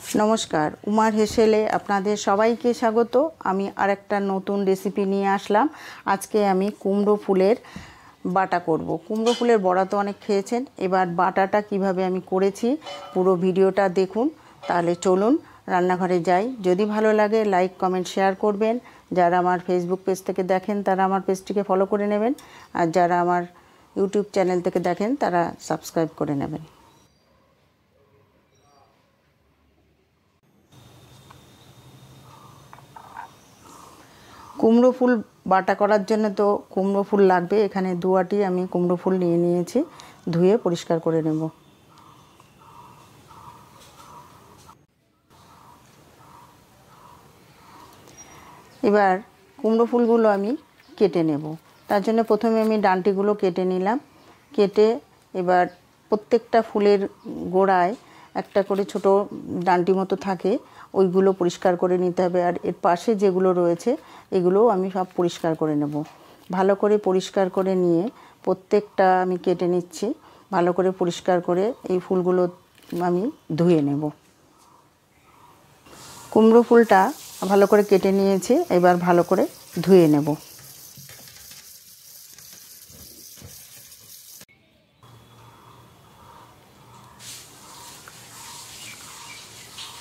नमस्कार उमार हेसेले आपनादेर सबाइके स्वागत। आमी आरेकटा नतून रेसिपि निये आसलाम। आजके आमी कुमड़ो फुलेर बाटा करब। कुमड़ो फुलेर बड़ा तो अनेक खेयेछेन, एबार बाटाटा किभाबे आमी करेछि पुरो भिडियोटा देखुन। ताहले चलुन रान्नाघरे जाई। यदि भालो लागे लाइक कमेंट शेयर करबेन। जारा आमार फेसबुक पेज थेके देखेन तारा आमार पेजटिके फलो करे नेबेन, आर जारा आमार यूट्यूब चैनल थेके देखेन तारा सबस्क्राइब करे नेबेन। कुमड़ो फुल बाटा करार जन्य तो कुमड़ो फुल लागबे। एखाने दु आटी आमी कुमड़ो फुल निये नियेछि, धुए परिष्कार करे नेब। एबार कुमड़ो फुलगुलो आमी केटे नेब। तार जन्य प्रथमे आमी डांटिगुलो केटे निलाम। केटे एबार प्रत्येकटा फुलेर गोड़ाय একটা করে ছোট ডান্টি মতো থাকে, ওইগুলো পরিষ্কার করে নিতে হবে। আর এর পাশে যেগুলো রয়েছে এগুলোও আমি সব পরিষ্কার করে নেব। ভালো করে পরিষ্কার করে নিয়ে প্রত্যেকটা আমি কেটে নিচ্ছি। ভালো করে পরিষ্কার করে এই ফুলগুলো আমি ধুয়ে নেব। কুমড়ো ফুলটা ভালো করে কেটে নিয়েছি, এবার ভালো করে ধুয়ে নেব।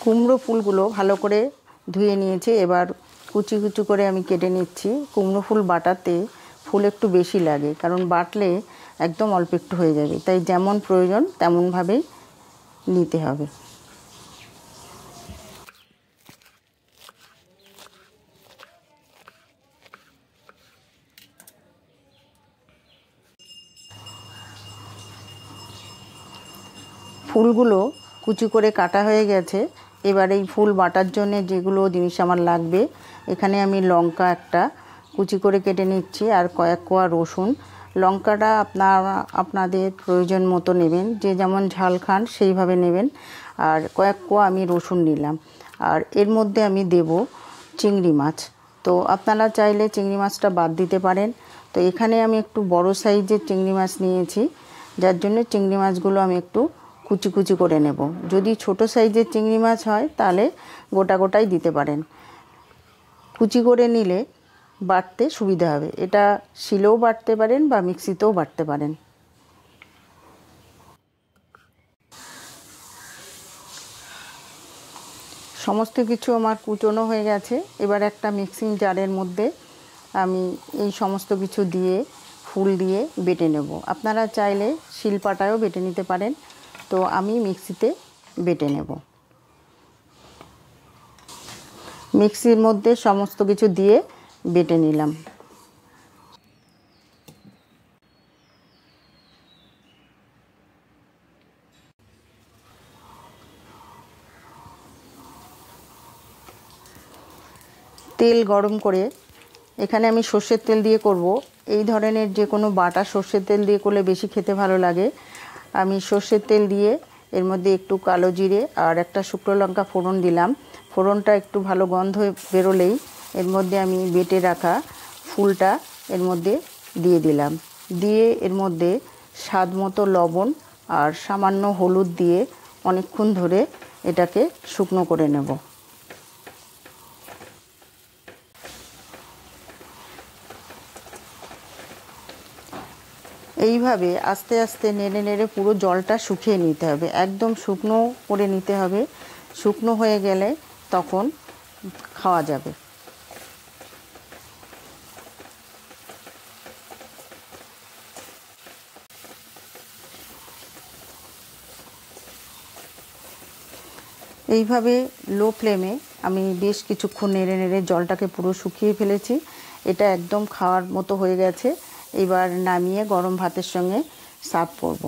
কুমড়ো ফুলগুলো ভালো করে ধুয়ে নিয়েছি, এবার কুচি কুচি করে আমি কেটে নিচ্ছি। কুমড়ো ফুল বাটাতে ফুল একটু বেশি লাগে, কারণ বাটলে একদম অল্প একটু হয়ে যাবে, তাই যেমন প্রয়োজন তেমনভাবেই নিতে হবে। ফুলগুলো কুচি করে কাটা হয়ে গেছে। এবার এই ফুল বাটার জন্য যেগুলো জিনিস আমার লাগবে, এখানে আমি লঙ্কা একটা কুচি করে কেটে নিচ্ছি, আর কয়েক কোয়া রসুন। লঙ্কাটা আপনাদের প্রয়োজন মতো নেবেন, যে যেমন ঝাল খান সেইভাবে নেবেন। আর কয়েক কোয়া আমি রসুন নিলাম। আর এর মধ্যে আমি দেব চিংড়ি মাছ। তো আপনারা চাইলে চিংড়ি মাছটা বাদ দিতে পারেন। তো এখানে আমি একটু বড় সাইজের চিংড়ি মাছ নিয়েছি, যার জন্য চিংড়ি মাছগুলো আমি একটু কুচি কুচি করে নেব। যদি ছোট সাইজের চিংড়ি মাছ হয় তাহলে গোটা গোটাই দিতে পারেন। কুচি করে নিলে বাটতে সুবিধা হবে। এটা শিলেও বাটতে পারেন বা মিক্সিতেও বাটতে পারেন। সমস্ত কিছু আমার কুচনো হয়ে গেছে। এবার একটা মিক্সিং জারের মধ্যে আমি এই সমস্ত কিছু দিয়ে ফুল দিয়ে বেটে নেব। আপনারা চাইলে শিলপাটায়ও বেটে নিতে পারেন। তো আমি মিক্সিতে বেটে নেব। মিক্সির মধ্যে সমস্ত কিছু দিয়ে বেটে নিলাম। তেল গরম করে এখানে আমি সর্ষের তেল দিয়ে করব। এই ধরনের যে কোনো বাটা সর্ষের তেল দিয়ে করলে বেশি খেতে ভালো লাগে। আমি সর্ষের তেল দিয়ে এর মধ্যে একটু কালো জিরে আর একটা শুকনো লঙ্কা ফোড়ন দিলাম। ফোড়নটা একটু ভালো গন্ধ বেরোলেই এর মধ্যে আমি বেটে রাখা ফুলটা এর মধ্যে দিয়ে দিলাম। দিয়ে এর মধ্যে স্বাদ মতো লবণ আর সামান্য হলুদ দিয়ে অনেকক্ষণ ধরে এটাকে শুকনো করে নেব। এইভাবে আস্তে আস্তে নেড়ে নেড়ে পুরো জলটা শুকিয়ে নিতে হবে। একদম শুকনো করে নিতে হবে। শুকনো হয়ে গেলে তখন খাওয়া যাবে। এইভাবে লো ফ্লেমে আমি বেশ কিছুক্ষণ নেড়ে নেড়ে জলটাকে পুরো শুকিয়ে ফেলেছি। এটা একদম খাওয়ার মতো হয়ে গেছে। এবার নামিয়ে গরম ভাতের সঙ্গে সার্ভ করব।